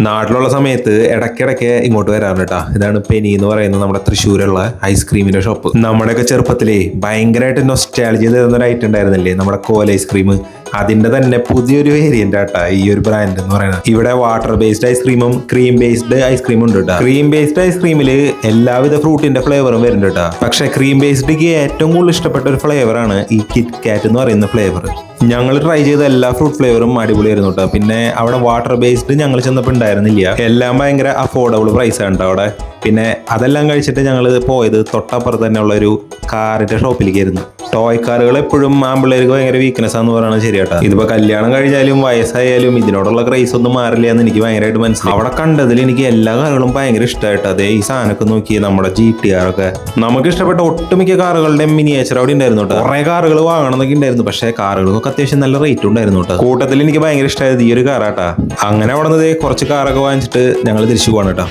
നാട്ടിലുള്ള സമയത്ത് ഇടയ്ക്കിടയ്ക്ക് ഇങ്ങോട്ട് വരാറുണ്ട് കേട്ടോ. ഇതാണ് പെനി എന്ന് പറയുന്നത്, നമ്മുടെ തൃശ്ശൂരുള്ള ഐസ്ക്രീമിന്റെ ഷോപ്പ്. നമ്മുടെയൊക്കെ ചെറുപ്പത്തിലേ ഭയങ്കരമായിട്ട് നൊസ്റ്റാൾജിയ തരുന്ന ഒരു ഐറ്റം ഉണ്ടായിരുന്നില്ലേ, നമ്മുടെ കോല ഐസ്ക്രീം. അതിന്റെ തന്നെ പുതിയൊരു വേരിയന്റ് ആട്ടാ ഈ ഒരു ബ്രാൻഡ് എന്ന് പറയുന്നത്. ഇവിടെ വാട്ടർ ബേസ്ഡ് ഐസ്ക്രീമും ക്രീം ബേസ്ഡ് ഐസ്ക്രീമും ഉണ്ട് കേട്ടോ. ക്രീം ബേസ്ഡ് ഐസ്ക്രീമില് എല്ലാവിധ ഫ്രൂട്ടിന്റെ ഫ്ലേവറും വരുന്നുണ്ട് കേട്ടോ. പക്ഷെ ക്രീം ബേസ്ഡിക്ക് ഏറ്റവും കൂടുതൽ ഇഷ്ടപ്പെട്ട ഒരു ഫ്ലേവറാണ് ഈ കിറ്റ് കാറ്റ് എന്ന് പറയുന്ന ഫ്ലേവർ. ഞങ്ങൾ ട്രൈ ചെയ്ത എല്ലാ ഫ്രൂട്ട് ഫ്ലേവറും അടിപൊളിയായിരുന്നു കേട്ടോ. പിന്നെ അവിടെ വാട്ടർ ബേസ്ഡ് ഞങ്ങൾ ചെന്നപ്പോൾ ഉണ്ടായിരുന്നില്ല. എല്ലാം ഭയങ്കര അഫോർഡബിൾ പ്രൈസ് ആണ് കേട്ടോ അവിടെ. പിന്നെ അതെല്ലാം കഴിച്ചിട്ട് ഞങ്ങൾ പോയത് തൊട്ടപ്പുറത്ത് തന്നെ ഉള്ള ഒരു കാറിന്റെ ഷോപ്പിലേക്കായിരുന്നു. ടോയ് കാറുകൾ എപ്പോഴും ആമ്പിള്ളേർക്ക് ഭയങ്കര വീക്ക്നെസ് ആണെന്ന് പറയുന്നത് ശരിയാട്ടോ. ഇതിപ്പോ കല്യാണം കഴിഞ്ഞാലും വയസ്സായാലും ഇതിനോടുള്ള ക്രൈസ് ഒന്നും മാറില്ല എന്ന് എനിക്ക് ഭയങ്കരമായിട്ട് മനസ്സിലായി. അവിടെ കണ്ടതിൽ എനിക്ക് എല്ലാ കാറുകളും ഭയങ്കര ഇഷ്ടമായിട്ട്. അതേ ഈ സാധനമൊക്കെ നോക്കി നമ്മുടെ GTR ഒക്കെ നമുക്ക് ഇഷ്ടപ്പെട്ട ഒട്ടുമിക്ക കാറുകളുടെ മിനിയേച്ചർ അവിടെ ഉണ്ടായിരുന്നു കേട്ടോ. കുറെ കാറുകൾ വാങ്ങണമെന്നൊക്കെ ഉണ്ടായിരുന്നു, പക്ഷേ കാറുകൾക്കൊക്കെ അത്യാവശ്യം നല്ല റേറ്റ് ഉണ്ടായിരുന്നു കേട്ടോ. കൂട്ടത്തിൽ എനിക്ക് ഭയങ്കര ഇഷ്ടമായത് ഈ ഒരു കാറാട്ടാ. അങ്ങനെ അവിടെ നിന്ന് കുറച്ച് കാറൊക്കെ വാങ്ങിച്ചിട്ട് ഞങ്ങൾ തിരിച്ചു പോകാണ് കേട്ടോ.